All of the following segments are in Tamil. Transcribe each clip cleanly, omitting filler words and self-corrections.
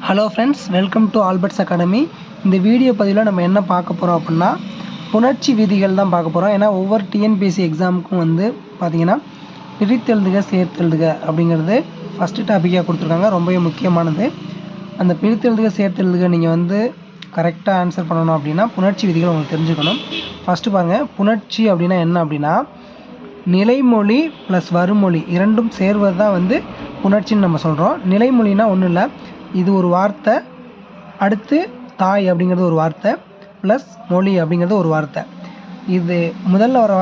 Hello friends, welcome to Albert's academy. இந்த வீடியோ பதிவில் நம்ம என்ன பார்க்க போகிறோம் அப்படின்னா, புணர்ச்சி விதிகள் தான் பார்க்க போகிறோம். ஏன்னா ஒவ்வொரு டிஎன்பிஎஸ்சி எக்ஸாமுக்கும் பார்த்திங்கன்னா பிரித்தெழுதுக சேர்த்தெழுதுக அப்படிங்கிறது ஃபஸ்ட்டு டாப்பிக்காக கொடுத்துருக்காங்க. ரொம்பவே முக்கியமானது. அந்த பிரித்தெழுதுக சேர்த்தெழுதுக நீங்கள் கரெக்டாக ஆன்சர் பண்ணணும் அப்படின்னா புணர்ச்சி விதிகள் உங்களுக்கு தெரிஞ்சுக்கணும். ஃபஸ்ட்டு பாருங்கள், புணர்ச்சி அப்படின்னா என்ன அப்படின்னா, நிலைமொழி ப்ளஸ் வருமொழி இரண்டும் சேர்வது தான் புணர்ச்சின்னு நம்ம சொல்கிறோம். நிலைமொழினா ஒன்றும் இல்லை, இது ஒரு வார்த்தை, அடுத்து தாய் அப்படிங்கிறது ஒரு வார்த்தை, ப்ளஸ் மொழி அப்படிங்கிறது ஒரு வார்த்தை. இது முதல்ல வர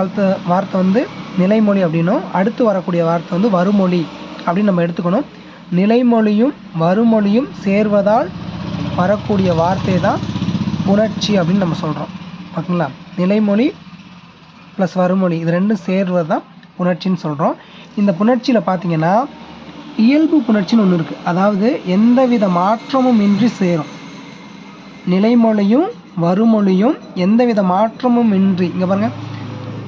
வார்த்தை நிலைமொழி அப்படின்னும், அடுத்து வரக்கூடிய வார்த்தை வருமொழி அப்படின்னு நம்ம எடுத்துக்கணும். நிலைமொழியும் வருமொழியும் சேர்வதால் வரக்கூடிய வார்த்தை தான் புணர்ச்சி அப்படின்னு நம்ம சொல்கிறோம். ஓகேங்களா? நிலைமொழி ப்ளஸ் வருமொழி இது ரெண்டும் சேர்வது தான் புணர்ச்சின்னு சொல்கிறோம். இந்த புணர்ச்சியில் பார்த்திங்கன்னா இயல்பு புணர்ச்சின்னு ஒன்று இருக்குது. அதாவது எந்தவித மாற்றமும் இன்றி சேரும். நிலைமொழியும் வருமொழியும் எந்தவித மாற்றமும் இன்றி, இங்கே பாருங்கள்,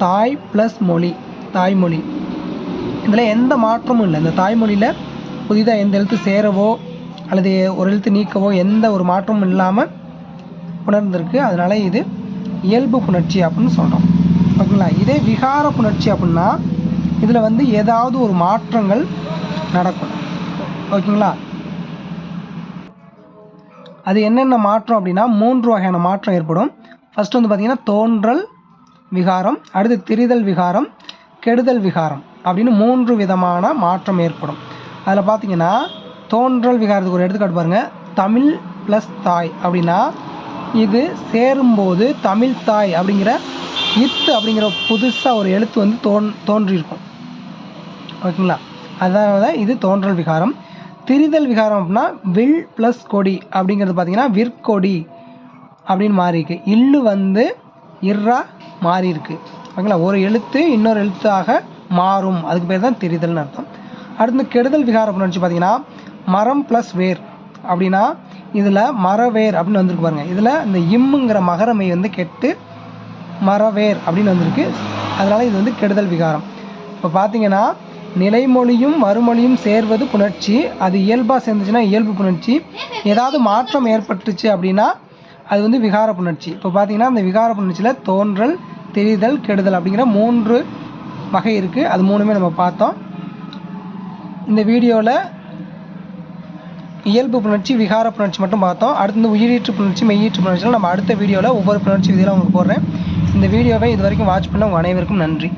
தாய் ப்ளஸ் மொழி, தாய்மொழி, இதில் எந்த மாற்றமும் இல்லை. இந்த தாய்மொழியில் புதிதாக எந்த எழுத்து சேரவோ அல்லது ஒரு எழுத்து நீக்கவோ எந்த ஒரு மாற்றமும் இல்லாமல் புணர்ந்திருக்கு. அதனால் இது இயல்பு புணர்ச்சி அப்படின்னு சொல்கிறோம். ஓகேங்களா? இதே விகார புணர்ச்சி அப்படின்னா இதில் ஏதாவது ஒரு மாற்றங்கள் நடக்கும். ஓகேங்களா? அது என்னென்ன மாற்றம் அப்படின்னா 3 வகையான மாற்றம் ஏற்படும். ஃபஸ்ட்டு பார்த்திங்கன்னா தோன்றல் விகாரம், அடுத்து திரிதல் விகாரம், கெடுதல் விகாரம் அப்படின்னு 3 விதமான மாற்றம் ஏற்படும். அதில் பார்த்திங்கன்னா தோன்றல் விகாரத்துக்கு ஒரு எடுத்துக்காட்டு பாருங்கள். தமிழ் ப்ளஸ் தாய் அப்படின்னா இது சேரும்போது தமிழ் தாய் அப்படிங்கிற இத்து அப்படிங்கிற புதுசாக ஒரு எழுத்து தோன்றியிருக்கும். ஓகேங்களா? அதனால இது தோன்றல் விகாரம். திரிதல் விகாரம் அப்படின்னா வில் ப்ளஸ் கொடி அப்படிங்கிறது பார்த்திங்கன்னா விற்கொடி அப்படின்னு மாறியிருக்கு. இல்லு இர்ரா மாறி இருக்குது. ஓகேங்களா? ஒரு எழுத்து இன்னொரு எழுத்தாக மாறும், அதுக்கு பேர் தான் திரிதல்னு அர்த்தம். அடுத்து கெடுதல் விகார புணர்ச்சி பார்த்திங்கன்னா மரம் ப்ளஸ் வேர் அப்படின்னா இதில் மரவேர் அப்படின்னு வந்திருக்கு பாருங்கள். இதில் இந்த இம்முங்கிற மகரமை கெட்டு மரவேர் அப்படின்னு வந்திருக்கு. அதனால் இது கெடுதல் விகாரம். இப்போ பார்த்திங்கன்னா நிலைமொழியும் வருமொழியும் சேர்வது புணர்ச்சி. அது இயல்பாக சேர்ந்துச்சுன்னா இயல்பு புணர்ச்சி. ஏதாவது மாற்றம் ஏற்பட்டுச்சு அப்படின்னா அது விகார புணர்ச்சி. இப்போ பார்த்திங்கன்னா அந்த விகார புணர்ச்சியில் தோன்றல், திரிதல், கெடுதல் அப்படிங்கிற 3 வகை இருக்குது. அது 3மே நம்ம பார்த்தோம். இந்த வீடியோவில் இயல்பு புணர்ச்சி, விகார புணர்ச்சி மட்டும் பார்த்தோம். அடுத்து உயிரீற்று புணர்ச்சி, மெய்யீற்று புணர்ச்சியில் நம்ம அடுத்த வீடியோவில் ஒவ்வொரு புணர்ச்சி விதியில் உங்களுக்கு போடுறேன். இந்த வீடியோவை இது வரைக்கும் வாட்ச் பண்ண உங்கள் அனைவருக்கும் நன்றி.